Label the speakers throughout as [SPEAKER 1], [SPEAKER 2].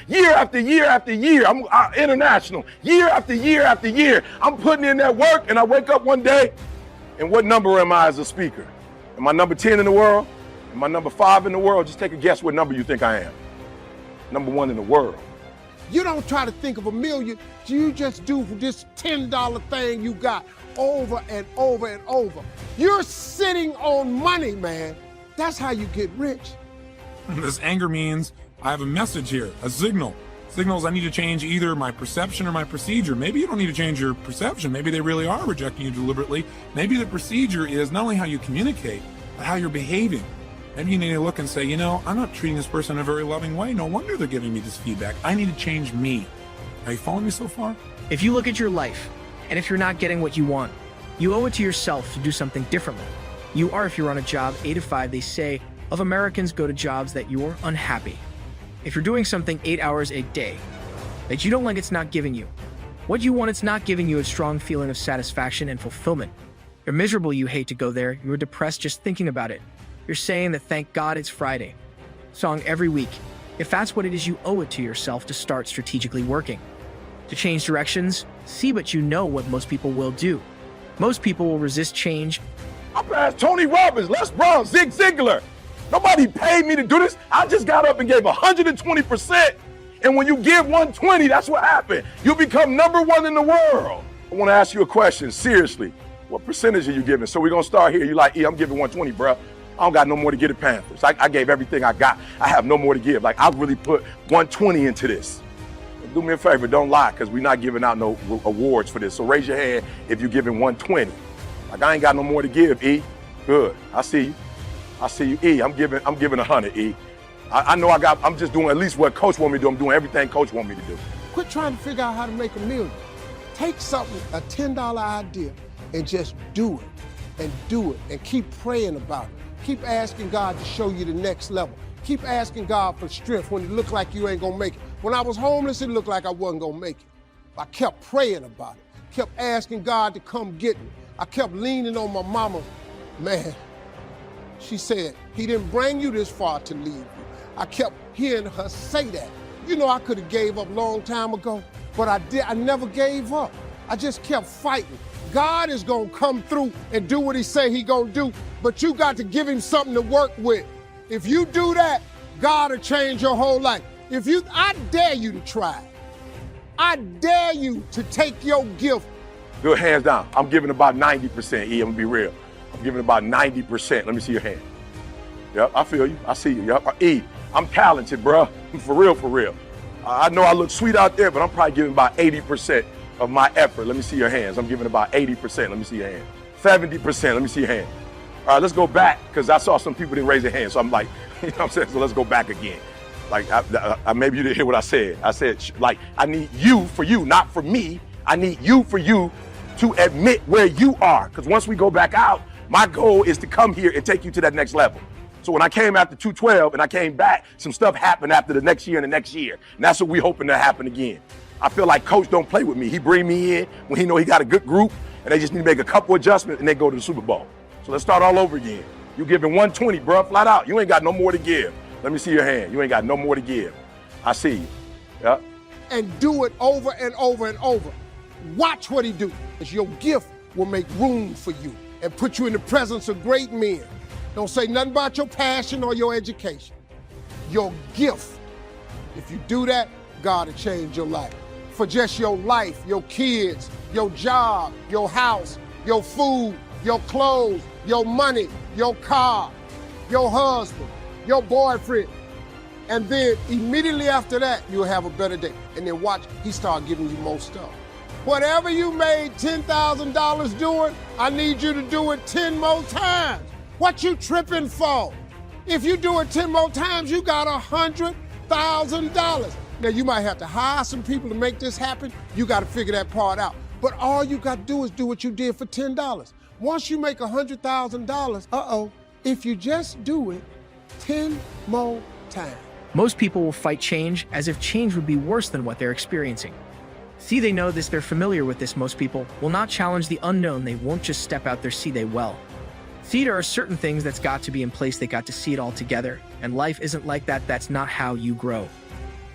[SPEAKER 1] year after year after year. I'm international, year after year after year. I'm putting in that work, and I wake up one day, and what number am I as a speaker? Am I number 10 in the world? Am I number 5 in the world? Just take a guess what number you think I am. Number 1 in the world.
[SPEAKER 2] You don't try to think of a million. You just do this $10 thing you got over and over and over. You're sitting on money, man. That's how you get rich.
[SPEAKER 3] This anger means I have a message here, a signal. Signals I need to change either my perception or my procedure. Maybe you don't need to change your perception. Maybe they really are rejecting you deliberately. Maybe the procedure is not only how you communicate, but how you're behaving. Maybe you need to look and say, you know, I'm not treating this person in a very loving way. No wonder they're giving me this feedback. I need to change me. Are you following me so far?
[SPEAKER 4] If you look at your life, and if you're not getting what you want, you owe it to yourself to do something differently. You are, if you're on a job 8 to 5, they say, of Americans go to jobs that you're unhappy. If you're doing something 8 hours a day that you don't like, it's not giving you what you want, it's not giving you a strong feeling of satisfaction and fulfillment. You're miserable, you hate to go there, you're depressed just thinking about it. You're saying that thank God it's Friday. Song every week. If that's what it is, you owe it to yourself to start strategically working. To change directions, see, but you know what most people will do. Most people will resist change.
[SPEAKER 1] I passed Tony Robbins, Les Brown, Zig Ziglar. Nobody paid me to do this. I just got up and gave 120%. And when you give 120, that's what happened. You become number 1 in the world. I want to ask you a question, seriously. What percentage are you giving? So we're going to start here. You're like, I'm giving 120, bro. I don't got no more to give the Panthers. I gave everything I got. I have no more to give. Like, I really put 120 into this. Do me a favor, don't lie, because we're not giving out no awards for this. So raise your hand if you're giving 120. Like, I ain't got no more to give, E. Good. I see you. I see you, E. I'm giving 100, E. I know I'm just doing at least what Coach want me to do. I'm doing everything Coach want me to do.
[SPEAKER 2] Quit trying to figure out how to make $1 million. Take something, a $10 idea, and just do it, and keep praying about it. Keep asking God to show you the next level. Keep asking God for strength when it looked like you ain't gonna make it. When I was homeless, it looked like I wasn't gonna make it. I kept praying about it, kept asking God to come get me. I kept leaning on my mama. Man, she said, he didn't bring you this far to leave you. I kept hearing her say that. You know, I could have gave up a long time ago, but I never gave up. I just kept fighting. God is gonna come through and do what he say he gonna do, but you got to give him something to work with. If you do that, God will change your whole life. I dare you to try. I dare you to take your gift.
[SPEAKER 1] Good, hands down. I'm giving about 90%, E, I'm gonna be real. I'm giving about 90%. Let me see your hand. Yep, I feel you, I see you. Yep. E, I'm talented, bro. For real, for real. I know I look sweet out there, but I'm probably giving about 80% of my effort. Let me see your hands. I'm giving about 80%. Let me see your hand. 70%. Let me see your hand. All right, let's go back, because I saw some people didn't raise their hand. So I'm like, you know what I'm saying? So let's go back again. Like, maybe you didn't hear what I said. I said, like, I need you for you, not for me. I need you for you to admit where you are. Because once we go back out, my goal is to come here and take you to that next level. So when I came after 212 and I came back, some stuff happened after the next year and the next year. And that's what we're hoping to happen again. I feel like Coach don't play with me. He bring me in when he know he got a good group, and they just need to make a couple adjustments and they go to the Super Bowl. So let's start all over again. You giving 120, bro, flat out. You ain't got no more to give. Let me see your hand. You ain't got no more to give. I see you. Yep.
[SPEAKER 2] And do it over and over and over. Watch what he do, because your gift will make room for you and put you in the presence of great men. Don't say nothing about your passion or your education. Your gift. If you do that, God will change your life. For just your life, your kids, your job, your house, your food, your clothes, your money, your car, your husband, your boyfriend. And then immediately after that, you'll have a better day. And then watch, he start giving you more stuff. Whatever you made $10,000 doing, I need you to do it 10 more times. What you tripping for? If you do it 10 more times, you got $100,000. Now, you might have to hire some people to make this happen. You got to figure that part out. But all you got to do is do what you did for $10. Once you make $100,000, if you just do it 10 more times.
[SPEAKER 4] Most people will fight change as if change would be worse than what they're experiencing. See, they know this, they're familiar with this. Most people will not challenge the unknown. They won't just step out there, see, they will. See, there are certain things that's got to be in place. They got to see it all together. And life isn't like that. That's not how you grow.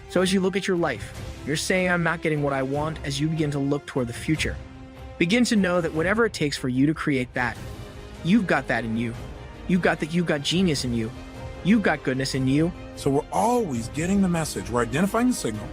[SPEAKER 4] So as you look at your life, you're saying, I'm not getting what I want. As you begin to look toward the future, begin to know that whatever it takes for you to create that, you've got that in you. You've got genius in you. You've got goodness in you.
[SPEAKER 3] So we're always getting the message. We're identifying the signal.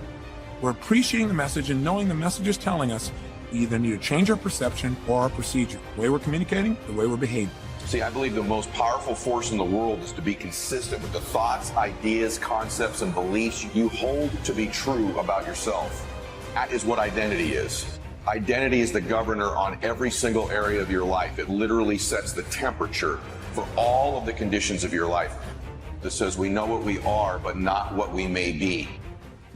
[SPEAKER 3] We're appreciating the message and knowing the message is telling us we either need to change our perception or our procedure, the way we're communicating, the way we're behaving.
[SPEAKER 5] See, I believe the most powerful force in the world is to be consistent with the thoughts, ideas, concepts, and beliefs you hold to be true about yourself. That is what identity is. Identity is the governor on every single area of your life. It literally sets the temperature for all of the conditions of your life. That says we know what we are, but not what we may be.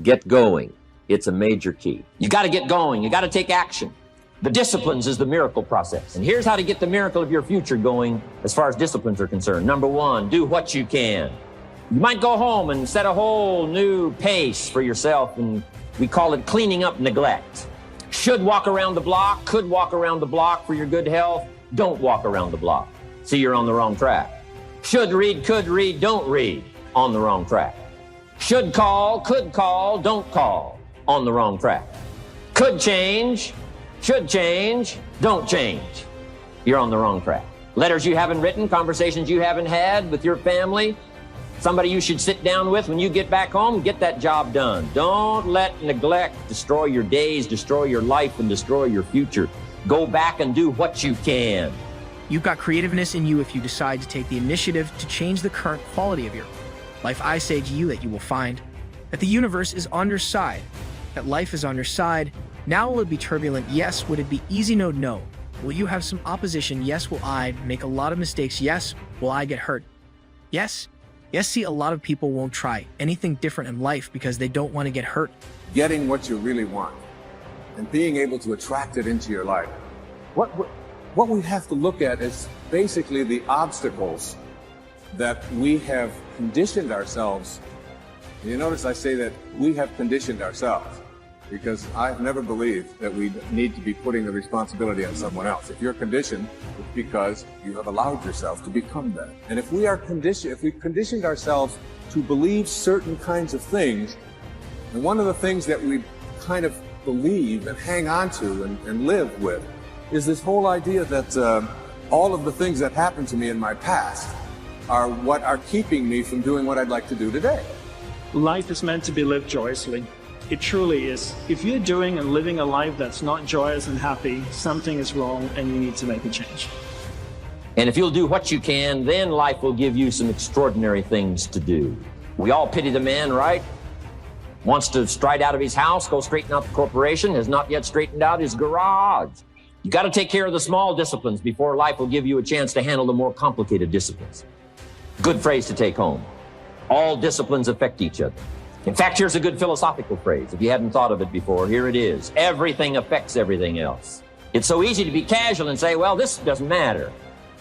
[SPEAKER 6] Get going. It's a major key. You got to get going. You got to take action. The disciplines is the miracle process. And here's how to get the miracle of your future going as far as disciplines are concerned. Number one, do what you can. You might go home and set a whole new pace for yourself, and we call it cleaning up neglect. Should walk around the block, could walk around the block for your good health. Don't walk around the block. See, you're on the wrong track. Should read, could read, don't read. On the wrong track. Should call, could call, don't call. On the wrong track. Could change, should change, don't change. You're on the wrong track. Letters you haven't written, conversations you haven't had with your family, somebody you should sit down with when you get back home, get that job done. Don't let neglect destroy your days, destroy your life, and destroy your future. Go back and do what you can.
[SPEAKER 4] You've got creativeness in you if you decide to take the initiative to change the current quality of your life. I say to you that you will find that the universe is on your side, that life is on your side. Now will it be turbulent? Yes. Would it be easy? No, no. Will you have some opposition? Yes. Will I make a lot of mistakes? Yes. Will I get hurt? Yes. Yes. See, a lot of people won't try anything different in life because they don't want to get hurt.
[SPEAKER 7] Getting what you really want and being able to attract it into your life. What we have to look at is basically the obstacles that we have conditioned ourselves. You notice I say that we have conditioned ourselves, because I've never believed that we need to be putting the responsibility on someone else. If you're conditioned, it's because you have allowed yourself to become that. And if we are conditioned, if we've conditioned ourselves to believe certain kinds of things, and one of the things that we kind of believe and hang on to and live with is this whole idea that all of the things that happened to me in my past are what are keeping me from doing what I'd like to do today.
[SPEAKER 8] Life is meant to be lived joyously. It truly is. If you're doing and living a life that's not joyous and happy, something is wrong and you need to make a change.
[SPEAKER 6] And if you'll do what you can, then life will give you some extraordinary things to do. We all pity the man, right? Wants to stride out of his house, go straighten out the corporation, has not yet straightened out his garage. You got to take care of the small disciplines before life will give you a chance to handle the more complicated disciplines. Good phrase to take home. All disciplines affect each other. In fact, here's a good philosophical phrase. If you hadn't thought of it before, here it is. Everything affects everything else. It's so easy to be casual and say, well, this doesn't matter.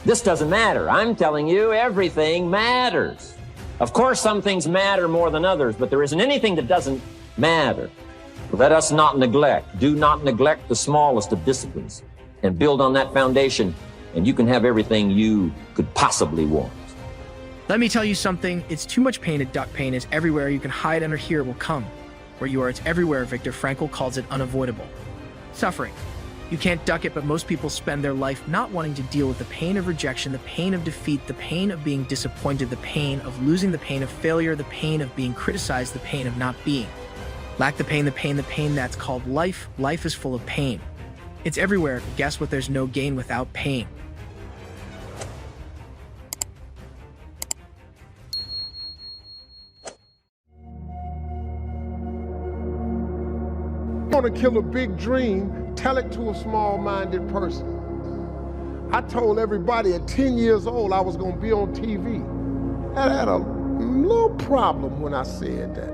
[SPEAKER 6] This doesn't matter. I'm telling you, everything matters. Of course, some things matter more than others, but there isn't anything that doesn't matter. Let us not neglect. Do not neglect the smallest of disciplines, and build on that foundation, and you can have everything you could possibly want.
[SPEAKER 4] Let me tell you something. It's too much pain to duck. Pain is everywhere. You can hide under here. It will come. Where you are, it's everywhere. Viktor Frankl calls it unavoidable. Suffering. You can't duck it, but most people spend their life not wanting to deal with the pain of rejection, the pain of defeat, the pain of being disappointed, the pain of losing, the pain of failure, the pain of being criticized, the pain of not being. Lack the pain that's called life. Life is full of pain. It's everywhere. Guess what? There's no gain without pain.
[SPEAKER 2] Want to kill a big dream, tell it to a small-minded person. I told everybody at 10 years old I was going to be on TV. I had a little problem when I said that.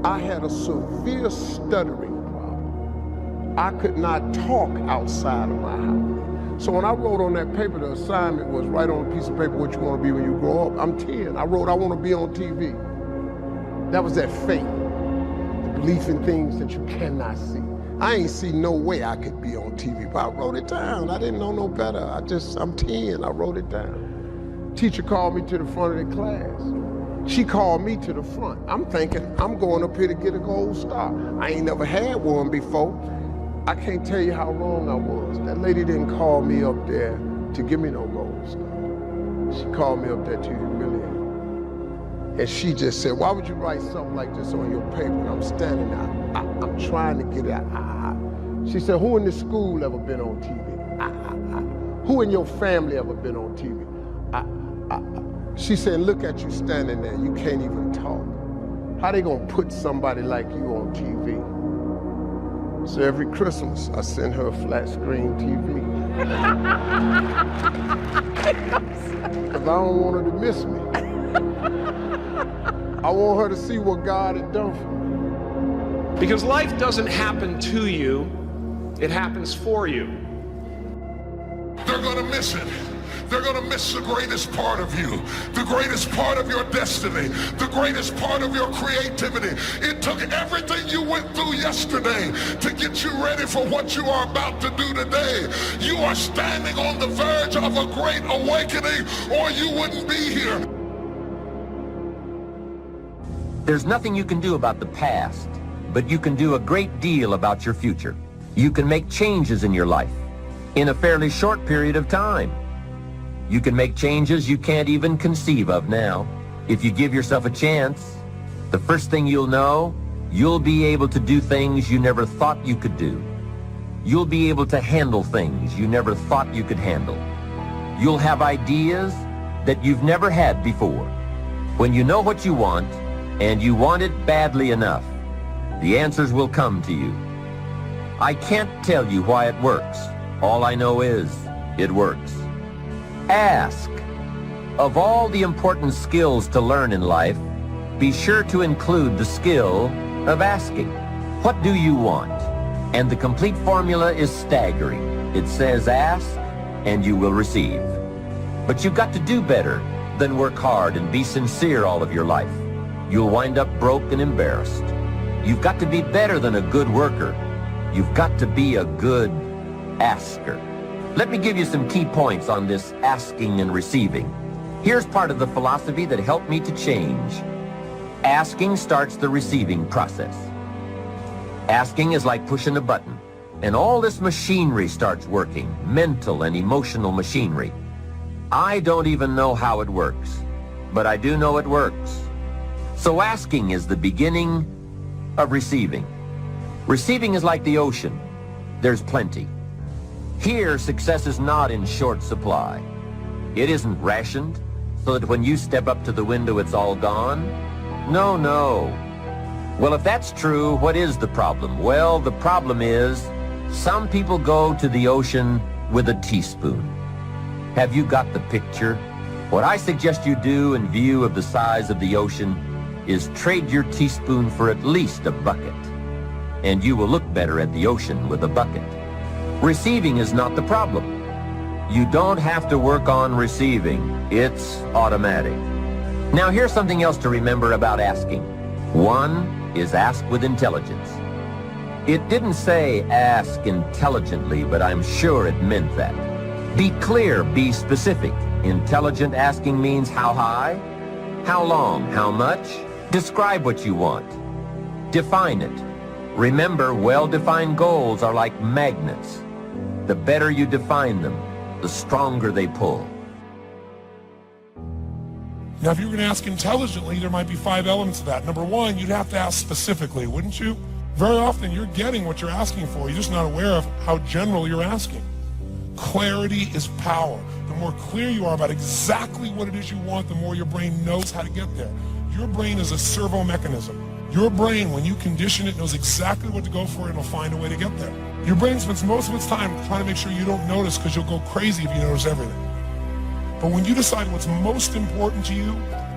[SPEAKER 2] I had a severe stuttering problem. I could not talk outside of my house. So when I wrote on that paper, the assignment was write on a piece of paper what you want to be when you grow up. I'm 10. I wrote I want to be on TV. That was that faith. Belief in things that you cannot see. I ain't see no way I could be on TV, but I wrote it down. I didn't know no better. I'm 10, I wrote it down. Teacher called me to the front of the class. She called me to the front. I'm thinking, I'm going up here to get a gold star. I ain't never had one before. I can't tell you how wrong I was. That lady didn't call me up there to give me no gold star. She called me up there to humiliate me. And she just said, why would you write something like this on your paper? And I'm standing there. I'm trying to get it out. She said, who in this school ever been on TV? Who in your family ever been on TV? She said, look at you standing there. You can't even talk. How they gonna put somebody like you on TV? So every Christmas, I send her a flat screen TV. Because I don't want her to miss me. I want her to see what God had done for me.
[SPEAKER 9] Because life doesn't happen to you, it happens for you.
[SPEAKER 10] They're gonna miss it. They're gonna miss the greatest part of you, the greatest part of your destiny, the greatest part of your creativity. It took everything you went through yesterday to get you ready for what you are about to do today. You are standing on the verge of a great awakening, or you wouldn't be here.
[SPEAKER 6] There's nothing you can do about the past, but you can do a great deal about your future. You can make changes in your life in a fairly short period of time. You can make changes you can't even conceive of now. If you give yourself a chance, the first thing you'll know, you'll be able to do things you never thought you could do. You'll be able to handle things you never thought you could handle. You'll have ideas that you've never had before. When you know what you want, and you want it badly enough, the answers will come to you. I can't tell you why it works. All I know is, it works. Ask. Of all the important skills to learn in life, be sure to include the skill of asking. What do you want? And the complete formula is staggering. It says ask, and you will receive. But you've got to do better than work hard and be sincere all of your life. You'll wind up broke and embarrassed. You've got to be better than a good worker. You've got to be a good asker. Let me give you some key points on this asking and receiving. Here's part of the philosophy that helped me to change. Asking starts the receiving process. Asking is like pushing a button, and all this machinery starts working, mental and emotional machinery. I don't even know how it works, but I do know it works. So asking is the beginning of receiving. Receiving is like the ocean. There's plenty. Here, success is not in short supply. It isn't rationed, so that when you step up to the window, it's all gone. No, no. Well, if that's true, what is the problem? Well, the problem is some people go to the ocean with a teaspoon. Have you got the picture? What I suggest you do in view of the size of the ocean is trade your teaspoon for at least a bucket, and you will look better at the ocean with a bucket. Receiving is not the problem. You don't have to work on receiving. It's automatic. Now, here's something else to remember about asking. One is ask with intelligence. It didn't say ask intelligently, but I'm sure it meant that. Be clear, be specific. Intelligent asking means how high, how long, how much. Describe what you want. Define it. Remember, well-defined goals are like magnets. The better you define them, the stronger they pull.
[SPEAKER 3] Now, if you were going to ask intelligently, there might be 5 elements of that. Number one, you'd have to ask specifically, wouldn't you? Very often, you're getting what you're asking for. You're just not aware of how general you're asking. Clarity is power. The more clear you are about exactly what it is you want, the more your brain knows how to get there. Your brain is a servo mechanism. Your brain, when you condition it, knows exactly what to go for, and it'll find a way to get there. Your brain spends most of its time trying to make sure you don't notice, because you'll go crazy if you notice everything. But when you decide what's most important to you,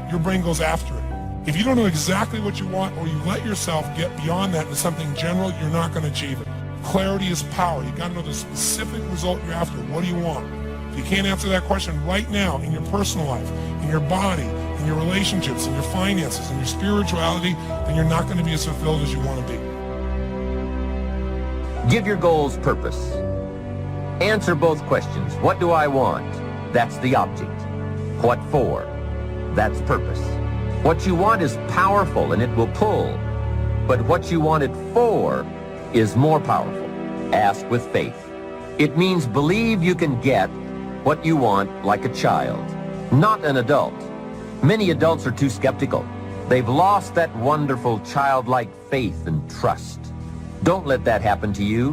[SPEAKER 3] your brain goes after it. If you don't know exactly what you want, or you let yourself get beyond that into something general, you're not going to achieve it. Clarity is power. You got to know the specific result you're after. What do you want? If you can't answer that question right now in your personal life, in your body, in your relationships, in your finances, in your spirituality, then you're not going to be as fulfilled as you want to be.
[SPEAKER 6] Give your goals purpose. Answer both questions. What do I want? That's the object. What for? That's purpose. What you want is powerful and it will pull, but what you want it for is more powerful. Ask with faith. It means believe you can get what you want like a child, not an adult. Many adults are too skeptical. They've lost that wonderful childlike faith and trust. Don't let that happen to you.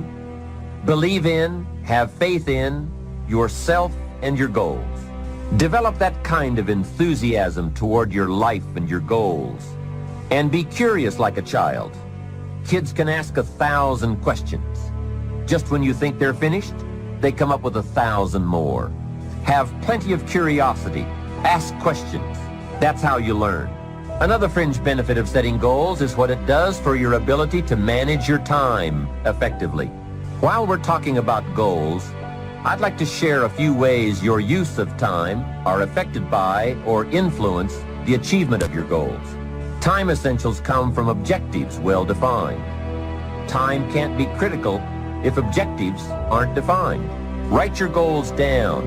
[SPEAKER 6] Believe in, have faith in yourself and your goals. Develop that kind of enthusiasm toward your life and your goals. And be curious like a child. Kids can ask 1,000 questions. Just when you think they're finished, they come up with 1,000 more. Have plenty of curiosity. Ask questions. That's how you learn. Another fringe benefit of setting goals is what it does for your ability to manage your time effectively. While we're talking about goals, I'd like to share a few ways your use of time are affected by or influence the achievement of your goals. Time essentials come from objectives well defined. Time can't be critical if objectives aren't defined. Write your goals down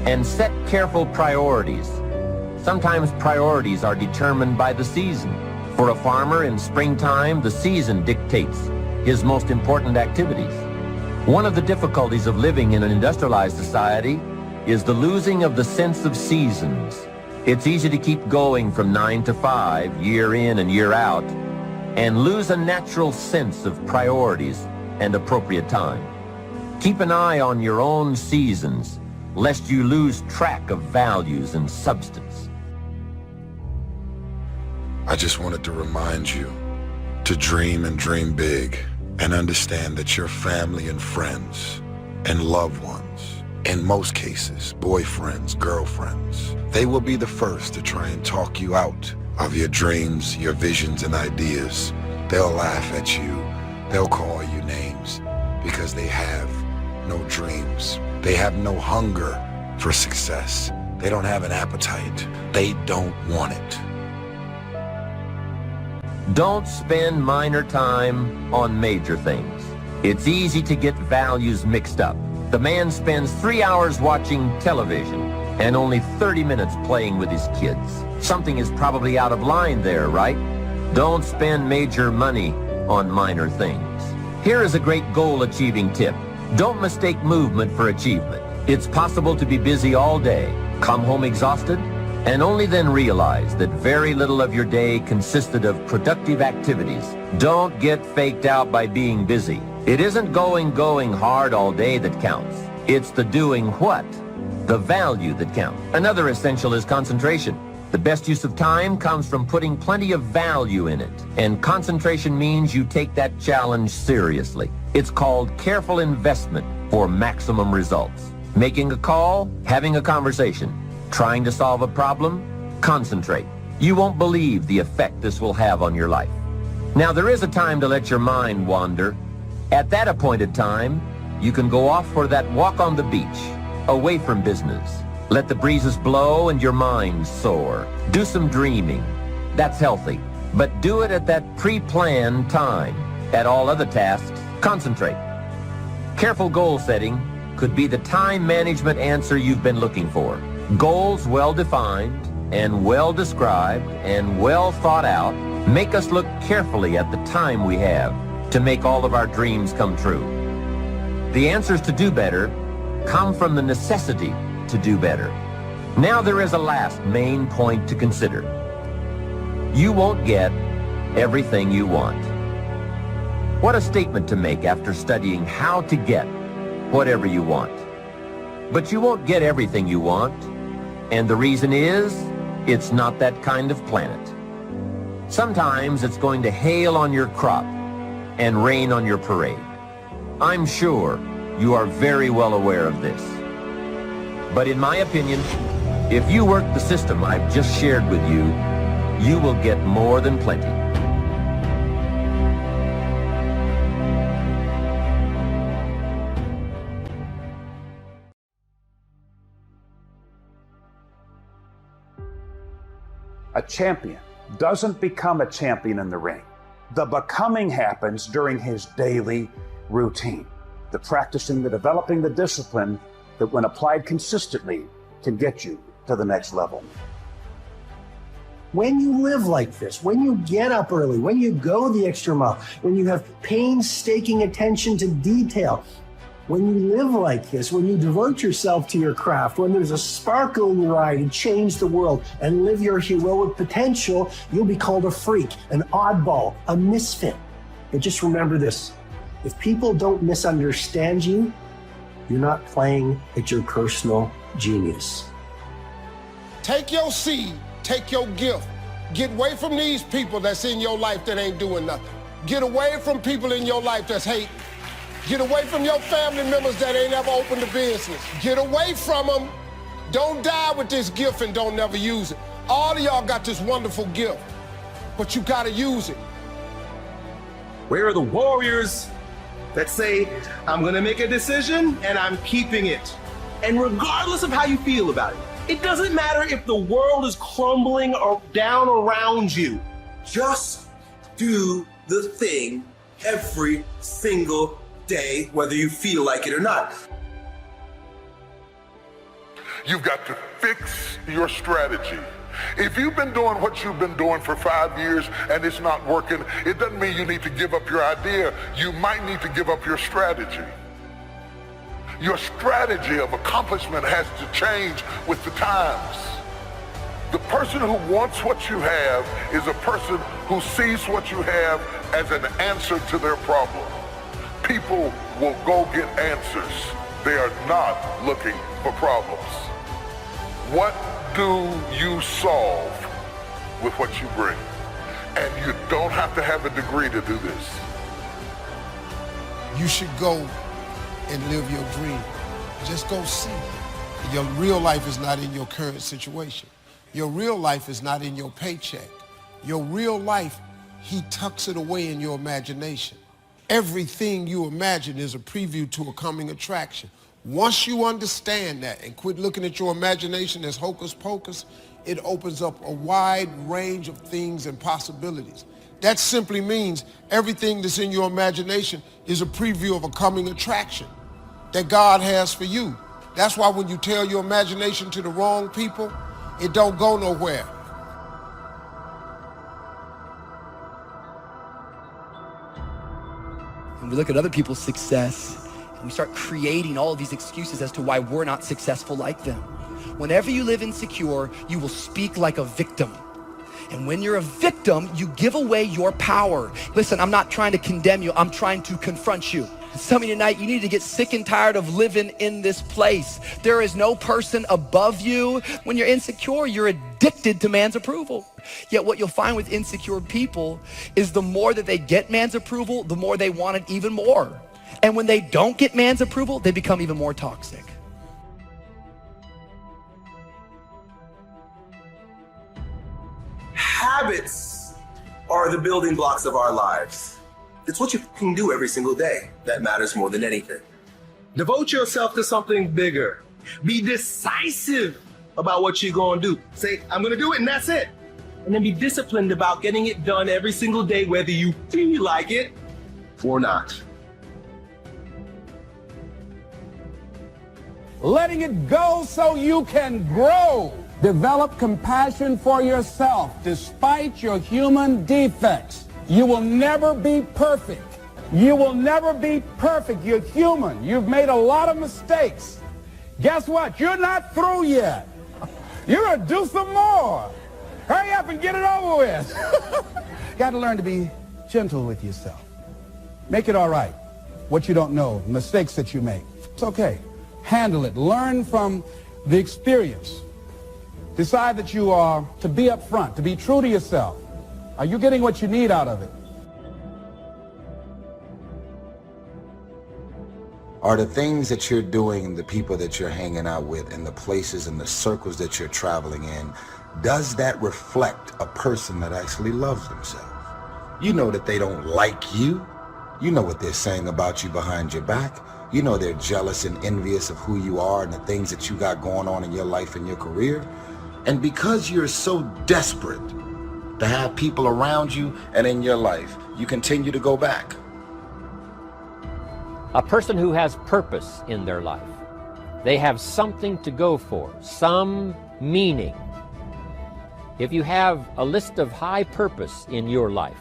[SPEAKER 6] and set careful priorities. Sometimes priorities are determined by the season. For a farmer in springtime, the season dictates his most important activities. One of the difficulties of living in an industrialized society is the losing of the sense of seasons. It's easy to keep going from 9 to 5, year in and year out, and lose a natural sense of priorities and appropriate time. Keep an eye on your own seasons, lest you lose track of values and substance.
[SPEAKER 10] I just wanted to remind you to dream and dream big, and understand that your family and friends and loved ones, in most cases, boyfriends, girlfriends, they will be the first to try and talk you out of your dreams, your visions and ideas. They'll laugh at you. They'll call you names because they have no dreams. They have no hunger for success. They don't have an appetite. They don't want it.
[SPEAKER 6] Don't spend minor time on major things. It's easy to get values mixed up. The man spends 3 hours watching television and only 30 minutes playing with his kids. Something is probably out of line there, right? Don't spend major money on minor things. Here is a great goal-achieving tip. Don't mistake movement for achievement. It's possible to be busy all day, come home exhausted, and only then realize that very little of your day consisted of productive activities. Don't get faked out by being busy. It isn't going hard all day that counts. It's the doing what, the value that counts. Another essential is concentration. The best use of time comes from putting plenty of value in it, and concentration means you take that challenge seriously. It's called careful investment for maximum results. Making a call, having a conversation, trying to solve a problem, concentrate. You won't believe the effect this will have on your life. Now, there is a time to let your mind wander. At that appointed time, you can go off for that walk on the beach, away from business. Let the breezes blow and your mind soar. Do some dreaming. That's healthy. But do it at that pre-planned time. At all other tasks, concentrate. Careful goal setting could be the time management answer you've been looking for. Goals well defined and well described and well thought out make us look carefully at the time we have to make all of our dreams come true. The answers to do better come from the necessity to do better. Now there is a last main point to consider. You won't get everything you want. What a statement to make after studying how to get whatever you want. But you won't get everything you want, and the reason is, it's not that kind of planet. Sometimes it's going to hail on your crop and rain on your parade. I'm sure you are very well aware of this. But in my opinion, if you work the system I've just shared with you, you will get more than plenty.
[SPEAKER 11] A champion doesn't become a champion in the ring. The becoming happens during his daily routine. The practicing, the developing, the discipline that when applied consistently can get you to the next level.
[SPEAKER 12] When you live like this, when you get up early, when you go the extra mile, when you have painstaking attention to detail, when you live like this, when you devote yourself to your craft, when there's a sparkle in your eye to change the world and live your heroic potential, you'll be called a freak, an oddball, a misfit. But just remember this, if people don't misunderstand you, you're not playing at your personal genius.
[SPEAKER 2] Take your seed, take your gift. Get away from these people that's in your life that ain't doing nothing. Get away from people in your life that's hating. Get away from your family members that ain't ever opened a business. Get away from them. Don't die with this gift and don't never use it. All of y'all got this wonderful gift, but you gotta use it.
[SPEAKER 13] Where are the warriors that say, I'm gonna make a decision and I'm keeping it? And regardless of how you feel about it, it doesn't matter if the world is crumbling or down around you. Just do the thing every single day, whether you feel like it or not.
[SPEAKER 10] You've got to fix your strategy. If you've been doing what you've been doing for 5 years and it's not working, it doesn't mean you need to give up your idea. You might need to give up your strategy. Your strategy of accomplishment has to change with the times. The person who wants what you have is a person who sees what you have as an answer to their problem. People will go get answers. They are not looking for problems. What do you solve with what you bring? And you don't have to have a degree to do this.
[SPEAKER 2] You should go and live your dream. Just go see. Your real life is not in your current situation. Your real life is not in your paycheck. Your real life, he tucks it away in your imagination. Everything you imagine is a preview to a coming attraction. Once you understand that and quit looking at your imagination as hocus pocus, it opens up a wide range of things and possibilities. That simply means everything that's in your imagination is a preview of a coming attraction that God has for you. That's why when you tell your imagination to the wrong people, it don't go nowhere.
[SPEAKER 14] And we look at other people's success and we start creating all of these excuses as to why we're not successful like them. Whenever you live insecure, you will speak like a victim. And when you're a victim, you give away your power. Listen, I'm not trying to condemn you. I'm trying to confront you. Some of you tonight, you need to get sick and tired of living in this place. There is no person above you. When you're insecure, you're addicted to man's approval. Yet what you'll find with insecure people is the more that they get man's approval, the more they want it even more. And when they don't get man's approval, they become even more toxic.
[SPEAKER 13] Habits are the building blocks of our lives. It's what you can do every single day that matters more than anything. Devote yourself to something bigger. Be decisive about what you're going to do. Say, I'm going to do it, and that's it. And then be disciplined about getting it done every single day, whether you feel like it or not.
[SPEAKER 15] Letting it go so you can grow. Develop compassion for yourself despite your human defects. You will never be perfect. You will never be perfect. You're human. You've made a lot of mistakes. Guess what? You're not through yet. You're going to do some more. Hurry up and get it over with. Got to learn to be gentle with yourself. Make it all right. What you don't know, mistakes that you make. It's okay. Handle it. Learn from the experience. Decide that you are to be up front, to be true to yourself. Are you getting what you need out of it?
[SPEAKER 16] Are the things that you're doing, the people that you're hanging out with, and the places and the circles that you're traveling in, does that reflect a person that actually loves themselves? You know that they don't like you. You know what they're saying about you behind your back. You know they're jealous and envious of who you are and the things that you got going on in your life and your career. And because you're so desperate to have people around you and in your life, you continue to go back.
[SPEAKER 6] A person who has purpose in their life, they have something to go for, some meaning. If you have a list of high purpose in your life,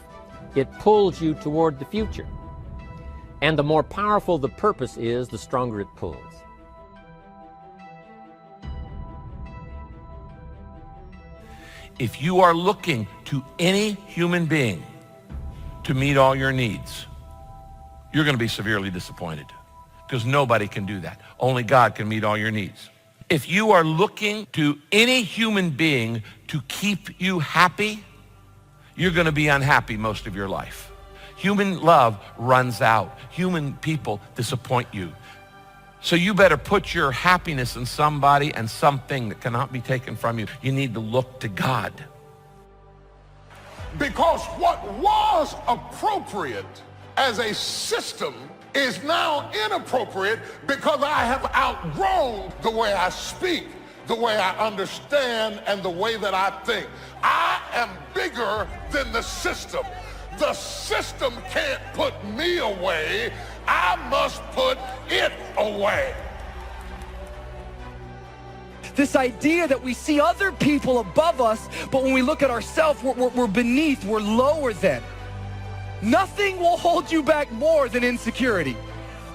[SPEAKER 6] it pulls you toward the future. And the more powerful the purpose is, the stronger it pulls.
[SPEAKER 9] If you are looking to any human being to meet all your needs, you're going to be severely disappointed, because nobody can do that. Only God can meet all your needs. If you are looking to any human being to keep you happy, you're going to be unhappy most of your life. Human love runs out. Human people disappoint you. So you better put your happiness in somebody and something that cannot be taken from you. You need to look to God.
[SPEAKER 10] Because what was appropriate as a system is now inappropriate, because I have outgrown the way I speak, the way I understand, and the way that I think. I am bigger than the system. The system can't put me away. I must put it away.
[SPEAKER 14] This idea that we see other people above us, but when we look at ourselves, we're beneath, we're lower than. Nothing will hold you back more than insecurity.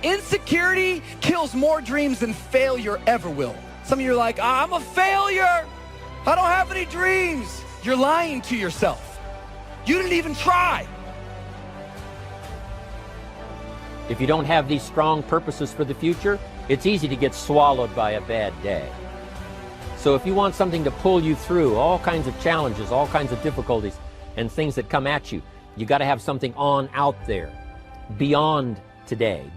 [SPEAKER 14] Insecurity kills more dreams than failure ever will. Some of you are like, I'm a failure. I don't have any dreams. You're lying to yourself. You didn't even try.
[SPEAKER 6] If you don't have these strong purposes for the future, it's easy to get swallowed by a bad day. So if you want something to pull you through all kinds of challenges, all kinds of difficulties, and things that come at you, you got to have something on out there, beyond today,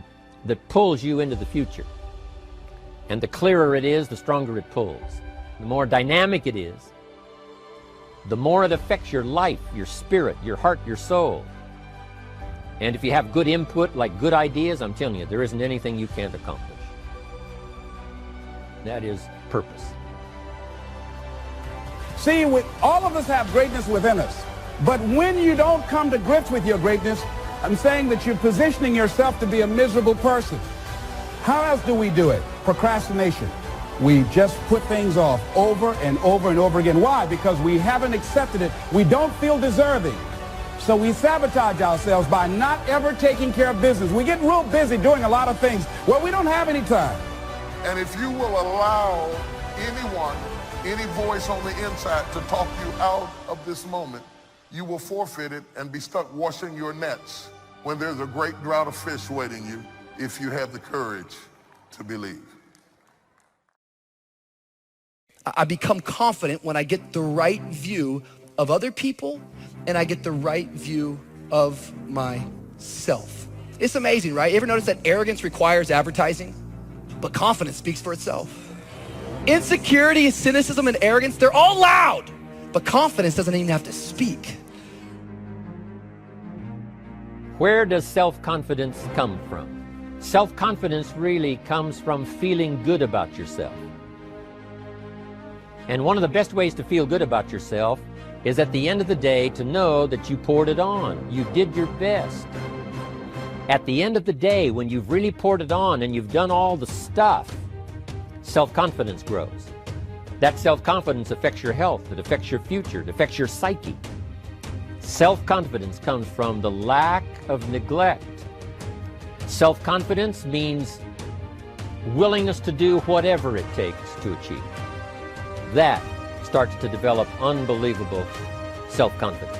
[SPEAKER 6] that pulls you into the future. And the clearer it is, the stronger it pulls. The more dynamic it is, the more it affects your life, your spirit, your heart, your soul. And if you have good input, like good ideas, I'm telling you, there isn't anything you can't accomplish. That is purpose.
[SPEAKER 15] See, all of us have greatness within us. But when you don't come to grips with your greatness, I'm saying that you're positioning yourself to be a miserable person. How else do we do it? Procrastination. We just put things off over and over and over again. Why? Because we haven't accepted it. We don't feel deserving. So we sabotage ourselves by not ever taking care of business. We get real busy doing a lot of things where we don't have any time.
[SPEAKER 10] And if you will allow anyone, any voice on the inside to talk you out of this moment, you will forfeit it and be stuck washing your nets when there's a great drought of fish waiting you, if you have the courage to believe.
[SPEAKER 14] I become confident when I get the right view of other people and I get the right view of myself. It's amazing, right? You ever notice that arrogance requires advertising, but confidence speaks for itself? Insecurity, cynicism, and arrogance, they're all loud, but confidence doesn't even have to speak.
[SPEAKER 6] Where does self-confidence come from? Self-confidence really comes from feeling good about yourself. And one of the best ways to feel good about yourself is at the end of the day to know that you poured it on. You did your best. At the end of the day, when you've really poured it on and you've done all the stuff, self-confidence grows. That self-confidence affects your health, it affects your future, it affects your psyche. Self-confidence comes from the lack of neglect. Self-confidence means willingness to do whatever it takes to achieve. That starts to develop unbelievable self-confidence.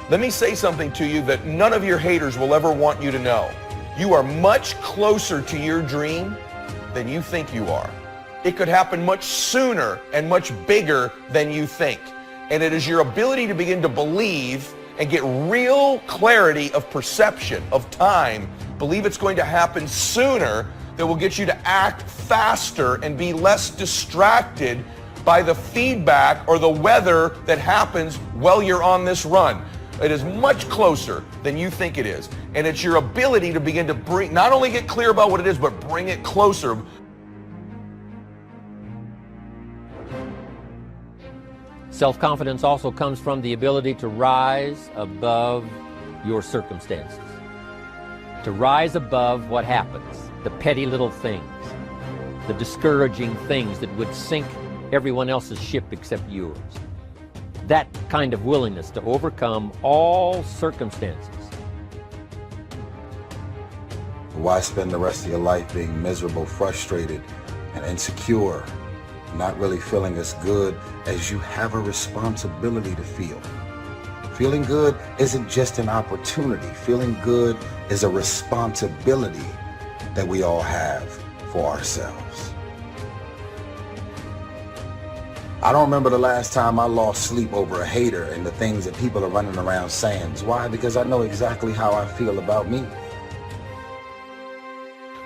[SPEAKER 5] Let me say something to you that none of your haters will ever want you to know. You are much closer to your dream than you think you are. It could happen much sooner and much bigger than you think. And it is your ability to begin to believe and get real clarity of perception, of time, believe it's going to happen sooner, that will get you to act faster and be less distracted by the feedback or the weather that happens while you're on this run. It is much closer than you think it is. And it's your ability to begin to bring, not only get clear about what it is, but bring it closer.
[SPEAKER 6] Self-confidence also comes from the ability to rise above your circumstances, to rise above what happens, the petty little things. the discouraging things that would sink everyone else's ship except yours. That kind of willingness to overcome all circumstances.
[SPEAKER 16] Why spend the rest of your life being miserable, frustrated, and insecure, not really feeling as good as you have a responsibility to feel? Feeling good isn't just an opportunity. Feeling good is a responsibility that we all have for ourselves. I don't remember the last time I lost sleep over a hater and the things that people are running around saying. Why? Because I know exactly how I feel about me.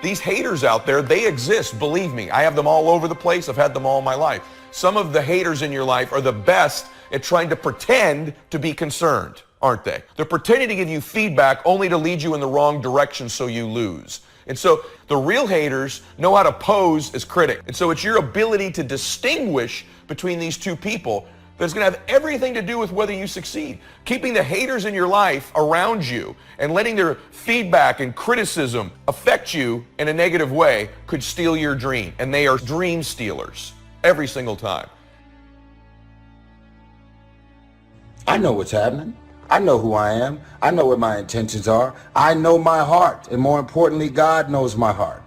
[SPEAKER 5] These haters out there, they exist, believe me. I have them all over the place. I've had them all my life. Some of the haters in your life are the best at trying to pretend to be concerned, aren't they? They're pretending to give you feedback only to lead you in the wrong direction so you lose. And so the real haters know how to pose as critics. And so it's your ability to distinguish between these two people that's going to have everything to do with whether you succeed. Keeping the haters in your life around you and letting their feedback and criticism affect you in a negative way could steal your dream. And they are dream stealers every single time.
[SPEAKER 16] I know what's happening. I know who I am. I know what my intentions are. I know my heart. And more importantly, God knows my heart.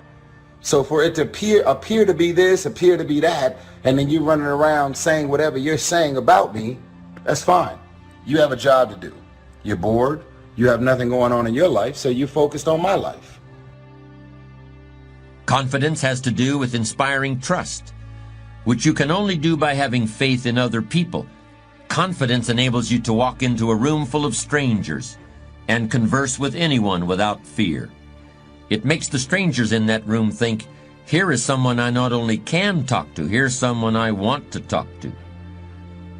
[SPEAKER 16] So for it to appear to be this, appear to be that, and then you running around saying whatever you're saying about me, that's fine. You have a job to do. You're bored. You have nothing going on in your life, so you're focused on my life.
[SPEAKER 6] Confidence has to do with inspiring trust, which you can only do by having faith in other people. Confidence enables you to walk into a room full of strangers and converse with anyone without fear. It makes the strangers in that room think, here is someone I not only can talk to, here's someone I want to talk to.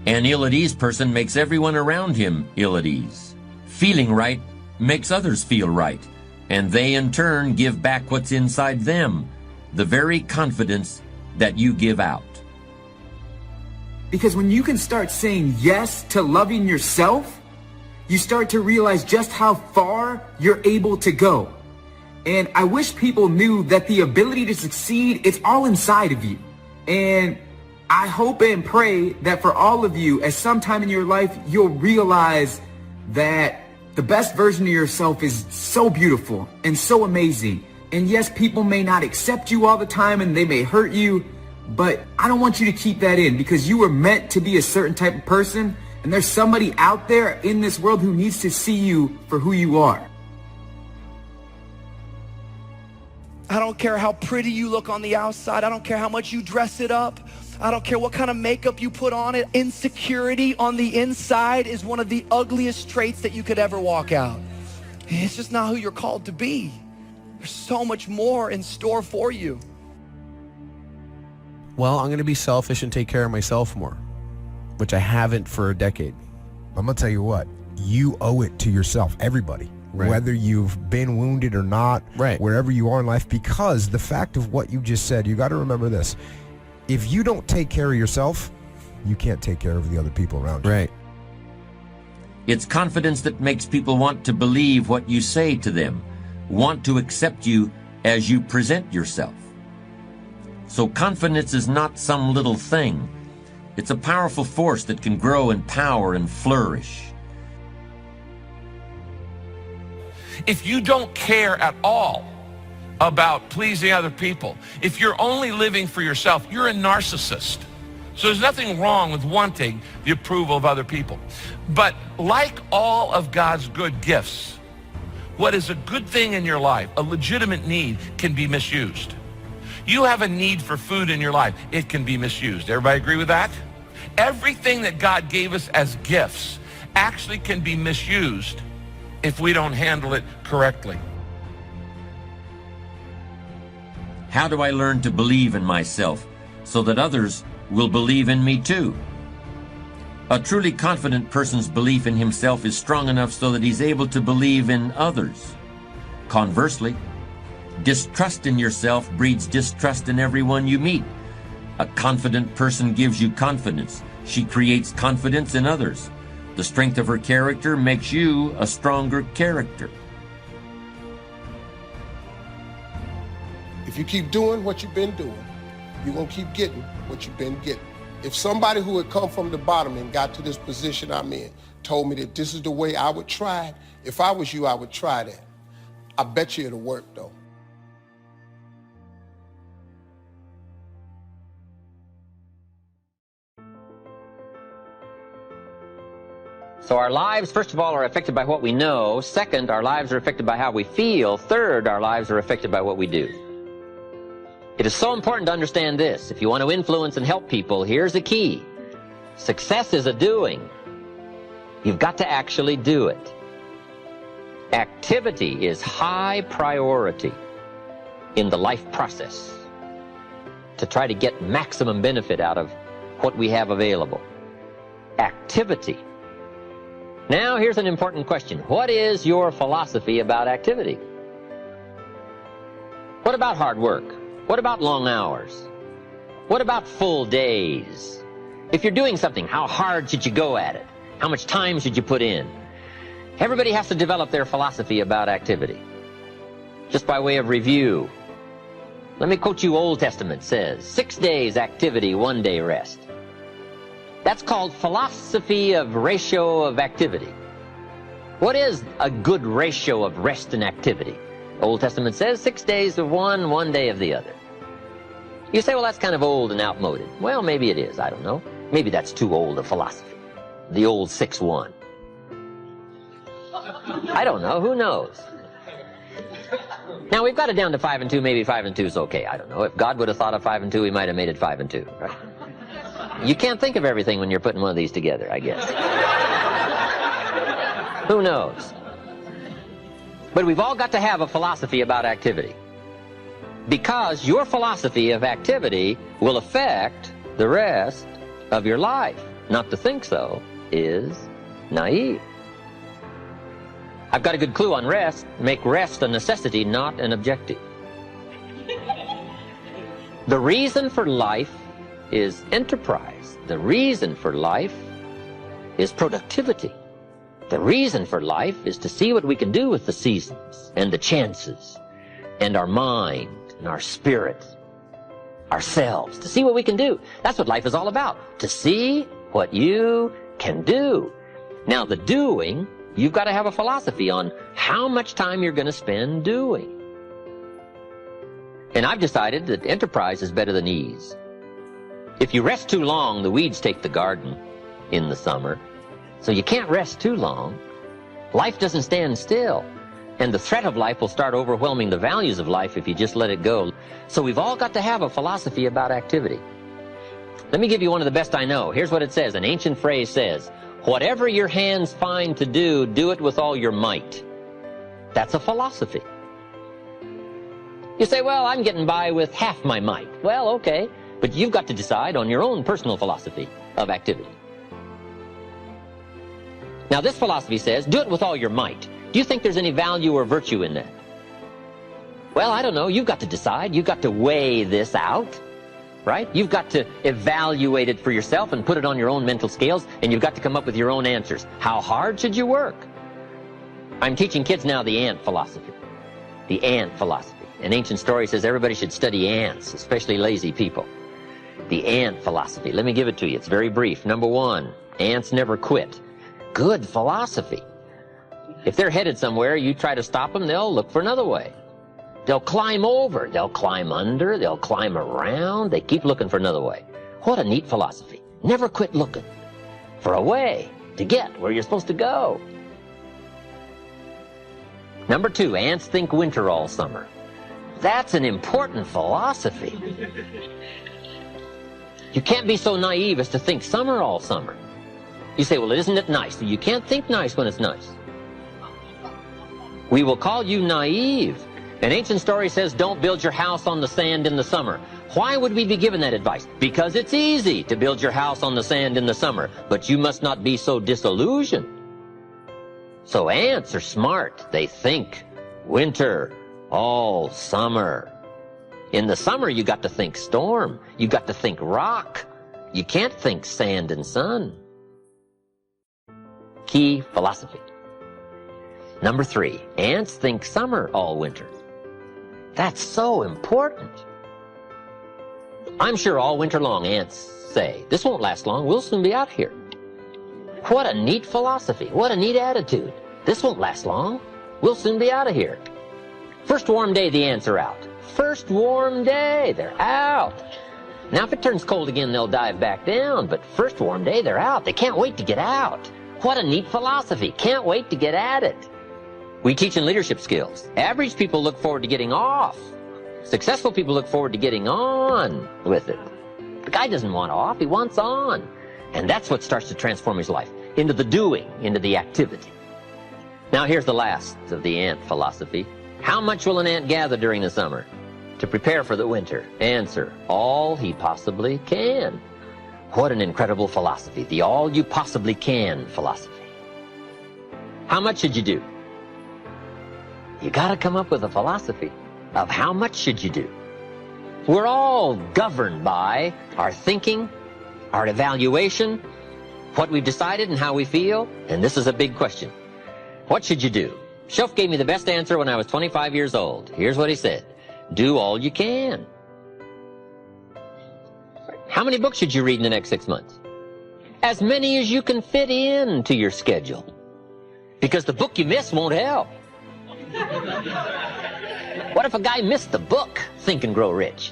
[SPEAKER 6] An ill-at-ease person makes everyone around him ill at ease. Feeling right makes others feel right, and they in turn give back what's inside them, the very confidence that you give out.
[SPEAKER 17] Because when you can start saying yes to loving yourself, you start to realize just how far you're able to go. And I wish people knew that the ability to succeed, it's all inside of you. And I hope and pray that for all of you, at some time in your life, you'll realize that the best version of yourself is so beautiful and so amazing. And yes, people may not accept you all the time and they may hurt you, but I don't want you to keep that in, because you were meant to be a certain type of person, and there's somebody out there in this world who needs to see you for who you are.
[SPEAKER 14] I don't care how pretty you look on the outside. I don't care how much you dress it up. I don't care what kind of makeup you put on it. Insecurity on the inside is one of the ugliest traits that you could ever walk out. It's just not who you're called to be. There's so much more in store for you.
[SPEAKER 18] Well, I'm going to be selfish and take care of myself more, which I haven't for a decade.
[SPEAKER 19] I'm going to tell you what, you owe it to yourself, everybody. Right. Whether you've been wounded or not, right, wherever you are in life, because the fact of what you just said, you got to remember this. If you don't take care of yourself, you can't take care of the other people around you.
[SPEAKER 18] Right.
[SPEAKER 6] It's confidence that makes people want to believe what you say to them, want to accept you as you present yourself. So confidence is not some little thing. It's a powerful force that can grow in power and flourish.
[SPEAKER 9] If you don't care at all about pleasing other people, if you're only living for yourself, you're a narcissist. So there's nothing wrong with wanting the approval of other people. But like all of God's good gifts, what is a good thing in your life, a legitimate need, can be misused. You have a need for food in your life, it can be misused. Everybody agree with that? Everything that God gave us as gifts actually can be misused if we don't handle it correctly.
[SPEAKER 6] How do I learn to believe in myself so that others will believe in me too? A truly confident person's belief in himself is strong enough so that he's able to believe in others. Conversely, distrust in yourself breeds distrust in everyone you meet. A confident person gives you confidence. She creates confidence in others. The strength of her character makes you a stronger character.
[SPEAKER 2] If you keep doing what you've been doing, you're going to keep getting what you've been getting. If somebody who had come from the bottom and got to this position I'm in told me that this is the way I would try it, if I was you, I would try that. I bet you it'll work, though.
[SPEAKER 6] So our lives, first of all, are affected by what we know. Second, our lives are affected by how we feel. Third, our lives are affected by what we do. It is so important to understand this. If you want to influence and help people, here's the key. Success is a doing. You've got to actually do it. Activity is high priority in the life process to try to get maximum benefit out of what we have available. Activity. Now, here's an important question. What is your philosophy about activity? What about hard work? What about long hours? What about full days? If you're doing something, how hard should you go at it? How much time should you put in? Everybody has to develop their philosophy about activity. Just by way of review, let me quote you. Old Testament says, 6 days activity, 1 day rest. That's called philosophy of ratio of activity. What is a good ratio of rest and activity? Old Testament says 6 days of one, 1 day of the other. You say, well, that's kind of old and outmoded. Well, maybe it is. I don't know. Maybe that's too old a philosophy. The old 6-1. I don't know. Who knows? Now, we've got it down to 5 and 2. Maybe 5 and 2 is okay. I don't know. If God would have thought of 5 and 2, he might have made it 5 and 2. Right? You can't think of everything when you're putting one of these together, I guess. Who knows? But we've all got to have a philosophy about activity. Because your philosophy of activity will affect the rest of your life. Not to think so is naive. I've got a good clue on rest. Make rest a necessity, not an objective. The reason for life is enterprise. The reason for life is productivity. The reason for life is to see what we can do with the seasons and the chances and our mind and our spirit, ourselves, to see what we can do. That's what life is all about, to see what you can do. Now, the doing, you've got to have a philosophy on how much time you're going to spend doing. And I've decided that enterprise is better than ease. If you rest too long, the weeds take the garden in the summer. So you can't rest too long. Life doesn't stand still. And the threat of life will start overwhelming the values of life if you just let it go. So we've all got to have a philosophy about activity. Let me give you one of the best I know. Here's what it says. An ancient phrase says, whatever your hands find to do, do it with all your might. That's a philosophy. You say, well, I'm getting by with half my might. Well, okay. But you've got to decide on your own personal philosophy of activity. Now, this philosophy says, do it with all your might. Do you think there's any value or virtue in that? Well, I don't know. You've got to decide. You've got to weigh this out, right? You've got to evaluate it for yourself and put it on your own mental scales, and you've got to come up with your own answers. How hard should you work? I'm teaching kids now the ant philosophy. The ant philosophy. An ancient story says everybody should study ants, especially lazy people. The ant philosophy. Let me give it to you. It's very brief. Number 1, ants never quit. Good philosophy. If they're headed somewhere, you try to stop them, they'll look for another way. They'll climb over, they'll climb under, they'll climb around, they keep looking for another way. What a neat philosophy. Never quit looking for a way to get where you're supposed to go. Number 2, ants think winter all summer. That's an important philosophy. You can't be so naive as to think summer all summer. You say, well, isn't it nice? You can't think nice when it's nice. We will call you naive. An ancient story says, don't build your house on the sand in the summer. Why would we be given that advice? Because it's easy to build your house on the sand in the summer, but you must not be so disillusioned. So ants are smart. They think winter all summer. In the summer, you got to think storm. You got to think rock. You can't think sand and sun. Key philosophy. Number 3, ants think summer all winter. That's so important. I'm sure all winter long ants say, this won't last long, we'll soon be out here. What a neat philosophy, what a neat attitude. This won't last long, we'll soon be out of here. First warm day, the ants are out. First warm day, they're out. Now if it turns cold again, they'll dive back down, but first warm day, they're out. They can't wait to get out. What a neat philosophy, can't wait to get at it. We teach in leadership skills. Average people look forward to getting off. Successful people look forward to getting on with it. The guy doesn't want off, he wants on. And that's what starts to transform his life, into the doing, into the activity. Now here's the last of the ant philosophy. How much will an ant gather during the summer to prepare for the winter? Answer, all he possibly can. What an incredible philosophy, the all you possibly can philosophy. How much should you do? You gotta come up with a philosophy of how much should you do. We're all governed by our thinking, our evaluation, what we've decided and how we feel, and this is a big question. What should you do? Shoaff gave me the best answer when I was 25 years old. Here's what he said. Do all you can. How many books should you read in the next 6 months? As many as you can fit into your schedule. Because the book you miss won't help. What if a guy missed the book, Think and Grow Rich?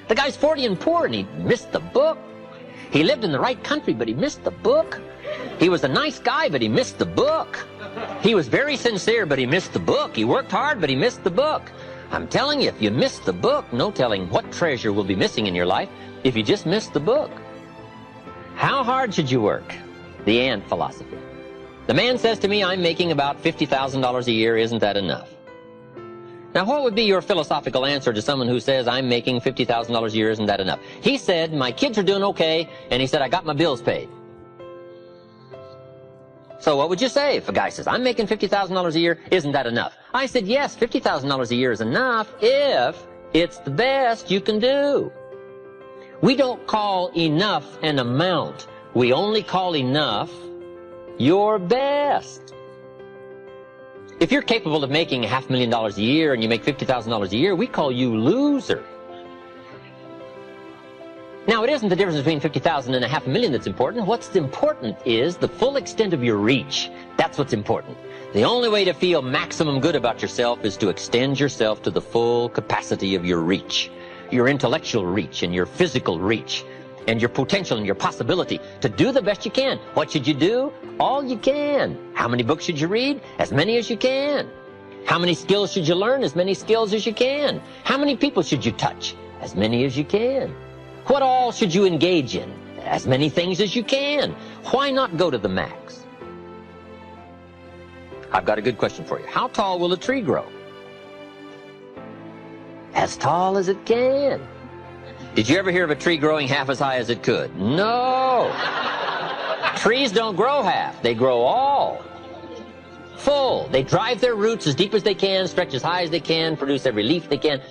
[SPEAKER 6] The guy's 40 and poor and he missed the book. He lived in the right country, but he missed the book. He was a nice guy, but he missed the book. He was very sincere, but he missed the book. He worked hard, but he missed the book. I'm telling you, if you miss the book, no telling what treasure will be missing in your life if you just miss the book. How hard should you work? The ant philosophy. The man says to me, I'm making about $50,000 a year. Isn't that enough? Now, what would be your philosophical answer to someone who says, I'm making $50,000 a year, isn't that enough? He said, my kids are doing okay, and he said, I got my bills paid. So what would you say if a guy says, I'm making $50,000 a year, isn't that enough? I said, yes, $50,000 a year is enough if it's the best you can do. We don't call enough an amount. We only call enough your best. If you're capable of making $500,000 a year and you make $50,000 a year, we call you loser. Now, it isn't the difference between $50,000 and $500,000 that's important. What's important is the full extent of your reach. That's what's important. The only way to feel maximum good about yourself is to extend yourself to the full capacity of your reach, your intellectual reach and your physical reach, and your potential and your possibility to do the best you can. What should you do? All you can. How many books should you read? As many as you can. How many skills should you learn? As many skills as you can. How many people should you touch? As many as you can. What all should you engage in? As many things as you can. Why not go to the max? I've got a good question for you. How tall will a tree grow? As tall as it can. Did you ever hear of a tree growing half as high as it could? No. Trees don't grow half. They grow all. Full. They drive their roots as deep as they can, stretch as high as they can, produce every leaf they can.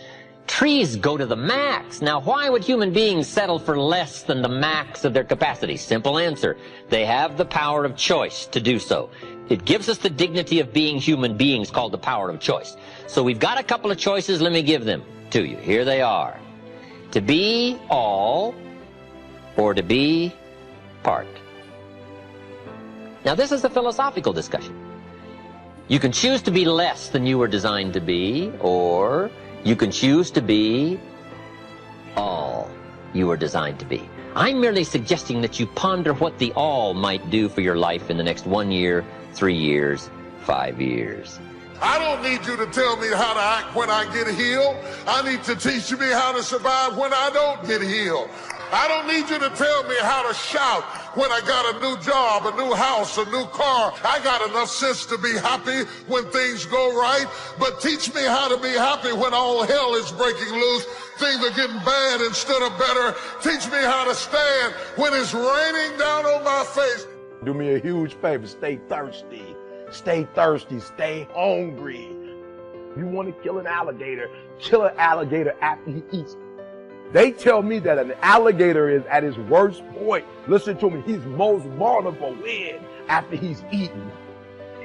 [SPEAKER 6] Trees go to the max. Now, why would human beings settle for less than the max of their capacity? Simple answer. They have the power of choice to do so. It gives us the dignity of being human beings called the power of choice. So we've got a couple of choices. Let me give them to you. Here they are. To be all or to be part. Now, this is a philosophical discussion. You can choose to be less than you were designed to be, or you can choose to be all you were designed to be. I'm merely suggesting that you ponder what the all might do for your life in the next 1 year, 3 years, 5 years.
[SPEAKER 10] I don't need you to tell me how to act when I get healed. I need to teach me how to survive when I don't get healed. I don't need you to tell me how to shout when I got a new job, a new house, a new car. I got enough sense to be happy when things go right, but teach me how to be happy when all hell is breaking loose. Things are getting bad instead of better. Teach me how to stand when it's raining down on my face.
[SPEAKER 1] Do me a huge favor, stay thirsty. Stay thirsty, stay hungry. You want to kill an alligator after he eats. They tell me that an alligator is at his worst point. Listen to me, he's most vulnerable when? After he's eaten.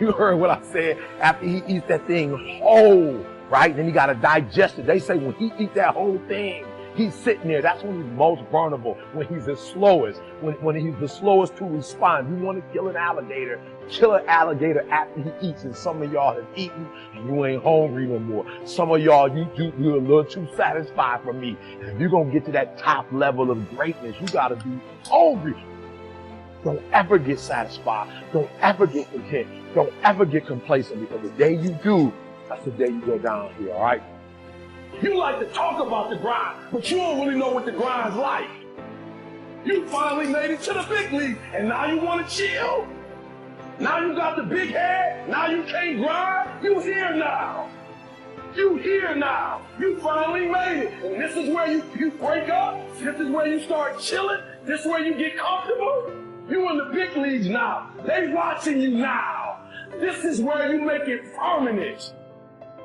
[SPEAKER 1] You heard what I said? After he eats that thing whole, right? Then he got to digest it. They say when he eats that whole thing,
[SPEAKER 20] He's sitting there. That's when he's most vulnerable, when he's the slowest, when he's the slowest to respond. You want to kill an alligator after he eats, and some of y'all have eaten and you ain't hungry no more. Some of y'all, you're a little too satisfied for me. And if you're going to get to that top level of greatness, you got to be hungry. Don't ever get satisfied. Don't ever get content. Don't ever get complacent, because the day you do, that's the day you go down here, all right? You like to talk about the grind, but you don't really know what the grind's like. You finally made it to the big league, and now you want to chill? Now you got the big head? Now you can't grind? You here now. You here now. You finally made it. And this is where you break up. This is where you start chilling. This is where you get comfortable. You in the big leagues now. They watching you now. This is where you make it permanent.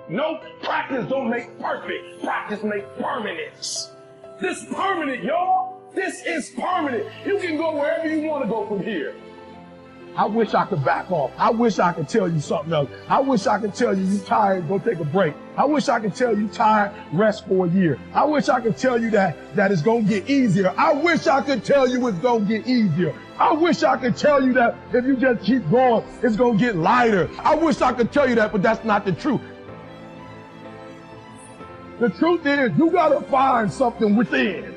[SPEAKER 20] No, practice don't make perfect. Practice make permanence. This permanent, y'all. This is permanent. You can go wherever you want to go from here. I wish I could back off. I wish I could tell you something else. I wish I could tell you you tired, go take a break. I wish I could tell you tired, rest for a year. I wish I could tell you that it's going to get easier. I wish I could tell you it's going to get easier. I wish I could tell you that if you just keep going, it's going to get lighter. I wish I could tell you that, but that's not the truth. The truth is, you got to find something within.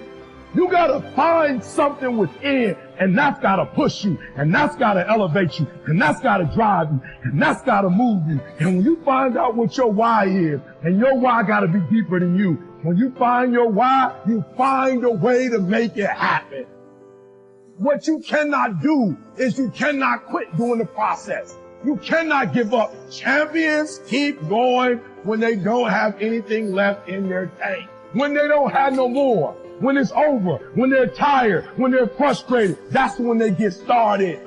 [SPEAKER 20] You got to find something within, and that's got to push you, and that's got to elevate you, and that's got to drive you, and that's got to move you. And when you find out what your why is, and your why got to be deeper than you, when you find your why, you find a way to make it happen. What you cannot do is you cannot quit during the process. You cannot give up. Champions keep going when they don't have anything left in their tank, when they don't have no more. When it's over, when they're tired, when they're frustrated, that's when they get started.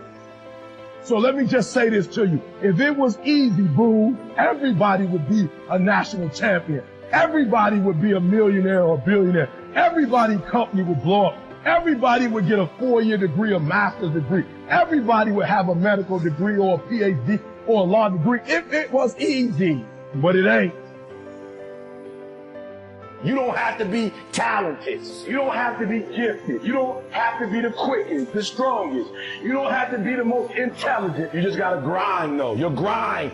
[SPEAKER 20] So let me just say this to you. If it was easy, boo, everybody would be a national champion. Everybody would be a millionaire or a billionaire. Everybody's company would blow up. Everybody would get a 4-year degree, a master's degree. Everybody would have a medical degree or a PhD or a law degree if it was easy, but it ain't. You don't have to be talented. You don't have to be gifted. You don't have to be the quickest, the strongest. You don't have to be the most intelligent. You just got to grind, though. Your grind